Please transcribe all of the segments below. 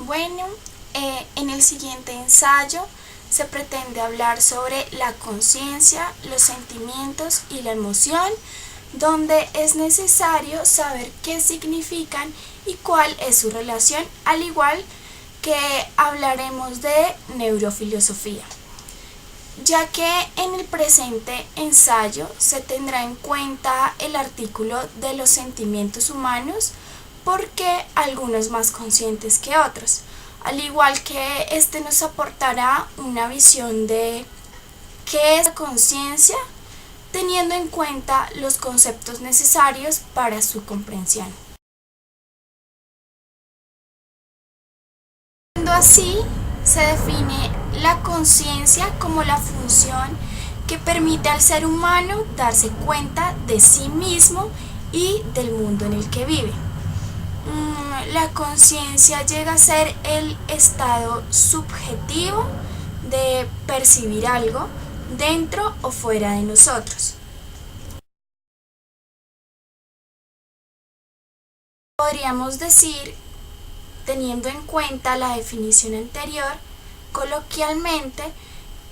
Bueno, en el siguiente ensayo se pretende hablar sobre la conciencia, los sentimientos y la emoción, donde es necesario saber qué significan y cuál es su relación, al igual que hablaremos de neurofilosofía, ya que en el presente ensayo se tendrá en cuenta el artículo de los sentimientos humanos, porque algunos más conscientes que otros, al igual que este nos aportará una visión de qué es la conciencia, teniendo en cuenta los conceptos necesarios para su comprensión. Siendo así, se define la conciencia como la función que permite al ser humano darse cuenta de sí mismo y del mundo en el que vive. La conciencia llega a ser el estado subjetivo de percibir algo dentro o fuera de nosotros. Podríamos decir, teniendo en cuenta la definición anterior, coloquialmente,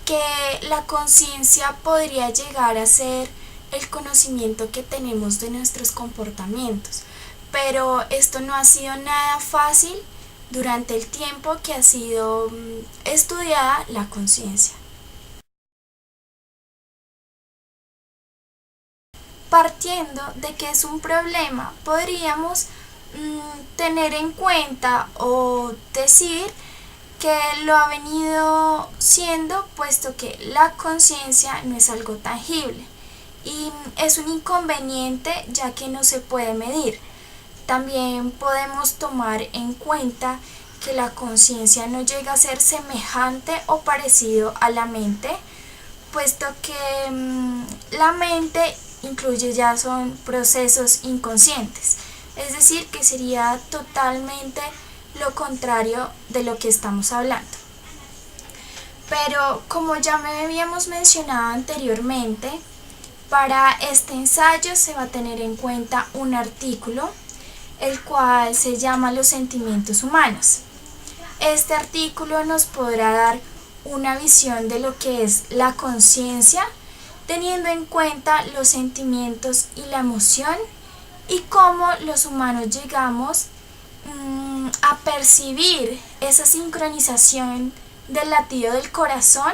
que la conciencia podría llegar a ser el conocimiento que tenemos de nuestros comportamientos, pero esto no ha sido nada fácil durante el tiempo que ha sido estudiada la conciencia. Partiendo de que es un problema, podríamos tener en cuenta o decir que lo ha venido siendo, puesto que la conciencia no es algo tangible y es un inconveniente ya que no se puede medir. También podemos tomar en cuenta que la conciencia no llega a ser semejante o parecido a la mente, puesto que la mente incluye ya son procesos inconscientes, es decir, que sería totalmente lo contrario de lo que estamos hablando. Pero como ya me habíamos mencionado anteriormente, para este ensayo se va a tener en cuenta un artículo, el cual se llama Los sentimientos humanos. Este artículo nos podrá dar una visión de lo que es la conciencia, teniendo en cuenta los sentimientos y la emoción y cómo los humanos llegamos a percibir esa sincronización del latido del corazón,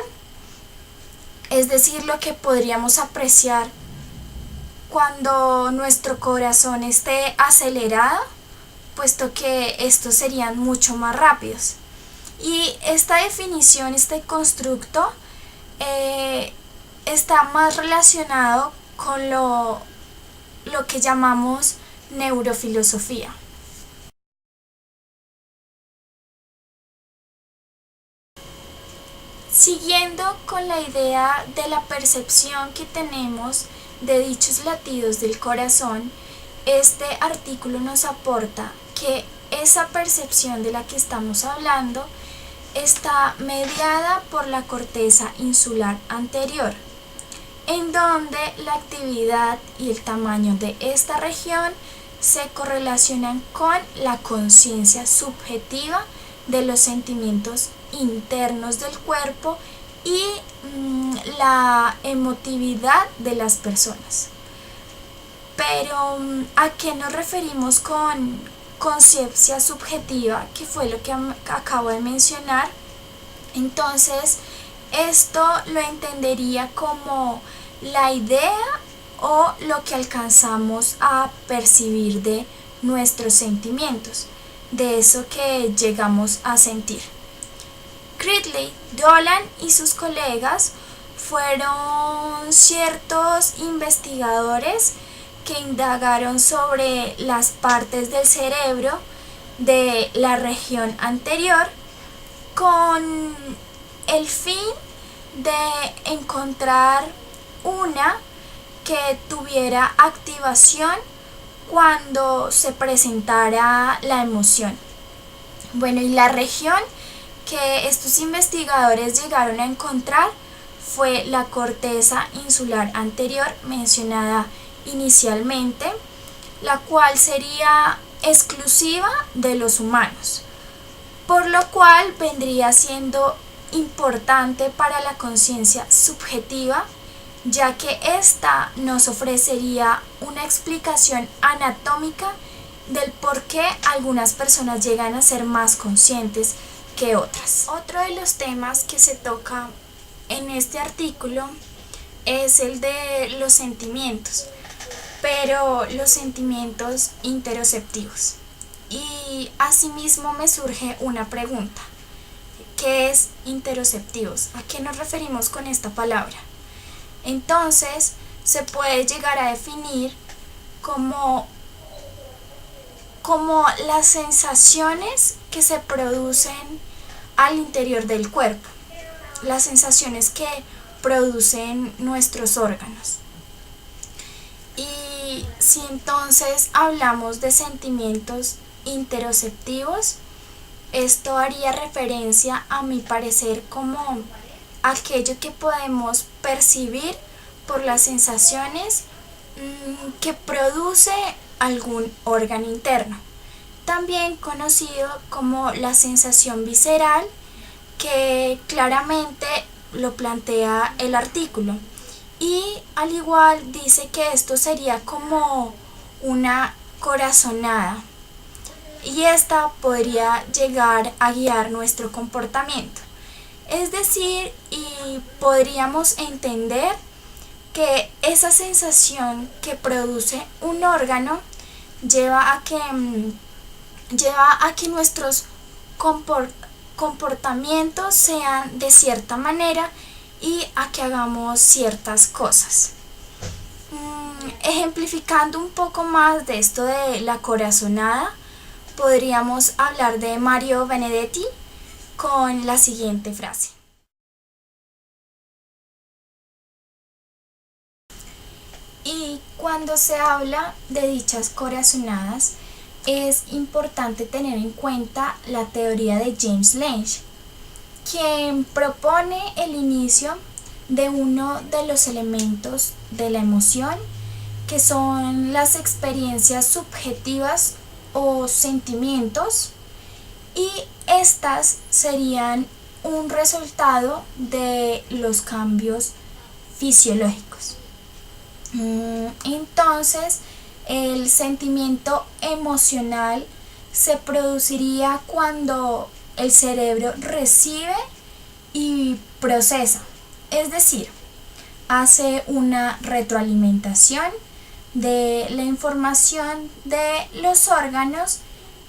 es decir, lo que podríamos apreciar cuando nuestro corazón esté acelerado, puesto que estos serían mucho más rápidos. Y esta definición, este constructo, está más relacionado con lo que llamamos neurofilosofía. Siguiendo con la idea de la percepción que tenemos de dichos latidos del corazón, este artículo nos aporta que esa percepción de la que estamos hablando está mediada por la corteza insular anterior, en donde la actividad y el tamaño de esta región se correlacionan con la conciencia subjetiva de los sentimientos internos del cuerpo y la emotividad de las personas. Pero ¿a qué nos referimos con conciencia subjetiva, que fue lo que acabo de mencionar? Entonces, esto lo entendería como la idea o lo que alcanzamos a percibir de nuestros sentimientos, de eso que llegamos a sentir. Critchley, Dolan y sus colegas fueron ciertos investigadores que indagaron sobre las partes del cerebro de la región anterior con el fin de encontrar una que tuviera activación cuando se presentara la emoción. Bueno, y la región que estos investigadores llegaron a encontrar fue la corteza insular anterior mencionada inicialmente, la cual sería exclusiva de los humanos, por lo cual vendría siendo importante para la conciencia subjetiva, ya que ésta nos ofrecería una explicación anatómica del por qué algunas personas llegan a ser más conscientes que otras. Otro de los temas que se toca en este artículo es el de los sentimientos, pero los sentimientos interoceptivos. Y asimismo me surge una pregunta: ¿qué es interoceptivos? ¿A qué nos referimos con esta palabra? Entonces, se puede llegar a definir como las sensaciones que se producen al interior del cuerpo, las sensaciones que producen nuestros órganos. Y si entonces hablamos de sentimientos interoceptivos, esto haría referencia, a mi parecer, como aquello que podemos percibir por las sensaciones que produce algún órgano interno, también conocido como la sensación visceral, que claramente lo plantea el artículo, y al igual dice que esto sería como una corazonada, y esta podría llegar a guiar nuestro comportamiento. Es decir, y podríamos entender que esa sensación que produce un órgano lleva a que nuestros comportamientos sean de cierta manera y a que hagamos ciertas cosas. Ejemplificando un poco más de esto de la corazonada, podríamos hablar de Mario Benedetti con la siguiente frase: y cuando se habla de dichas corazonadas, es importante tener en cuenta la teoría de James Lange, quien propone el inicio de uno de los elementos de la emoción, que son las experiencias subjetivas o sentimientos, y estas serían un resultado de los cambios fisiológicos. Entonces, el sentimiento emocional se produciría cuando el cerebro recibe y procesa, es decir, hace una retroalimentación de la información de los órganos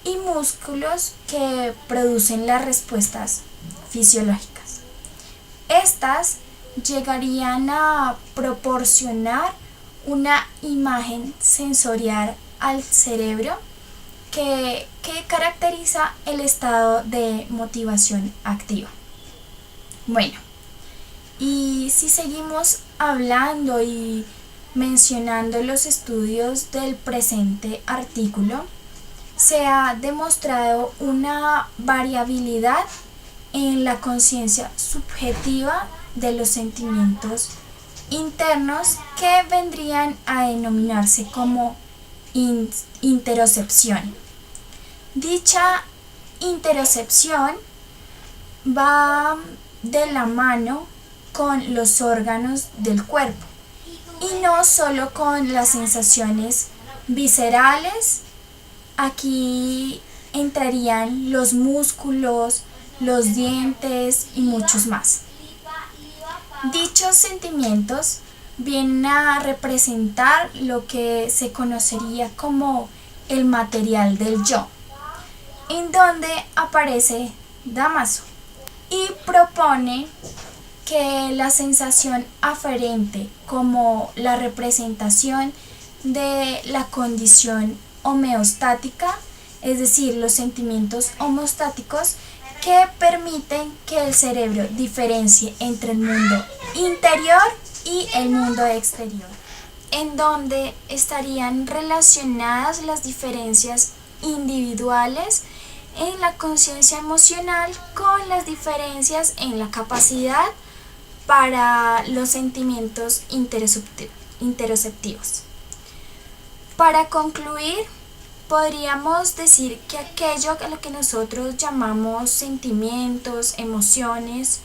y músculos que producen las respuestas fisiológicas. Estas llegarían a proporcionar una imagen sensorial al cerebro que caracteriza el estado de motivación activa. Bueno, y si seguimos hablando y mencionando los estudios del presente artículo, se ha demostrado una variabilidad en la conciencia subjetiva de los sentimientos internos, que vendrían a denominarse como interocepción. Dicha interocepción va de la mano con los órganos del cuerpo y no solo con las sensaciones viscerales. Aquí entrarían los músculos, los dientes y muchos más. Dichos sentimientos vienen a representar lo que se conocería como el material del yo, en donde aparece Dámaso, y propone que la sensación aferente, como la representación de la condición homeostática, es decir, los sentimientos homostáticos, que permiten que el cerebro diferencie entre el mundo interior y el mundo exterior, en donde estarían relacionadas las diferencias individuales en la conciencia emocional con las diferencias en la capacidad para los sentimientos interoceptivos. Para concluir, podríamos decir que aquello a lo que nosotros llamamos sentimientos, emociones,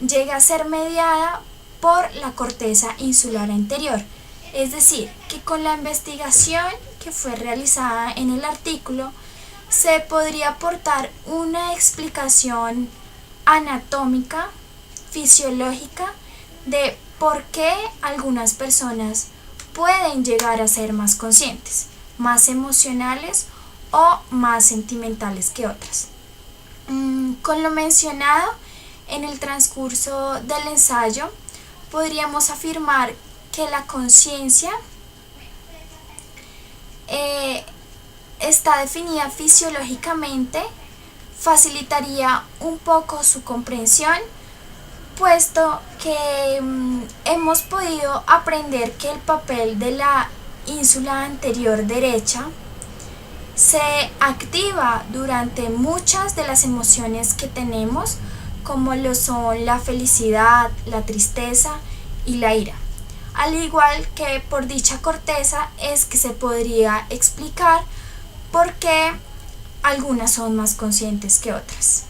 llega a ser mediada por la corteza insular anterior. Es decir, que con la investigación que fue realizada en el artículo se podría aportar una explicación anatómica, fisiológica, de por qué algunas personas pueden llegar a ser más conscientes, más emocionales o más sentimentales que otras. Con lo mencionado en el transcurso del ensayo, podríamos afirmar que la conciencia está definida fisiológicamente, facilitaría un poco su comprensión, puesto que hemos podido aprender que el papel de la ínsula anterior derecha se activa durante muchas de las emociones que tenemos, como lo son la felicidad, la tristeza y la ira. Al igual que por dicha corteza es que se podría explicar por qué algunas son más conscientes que otras.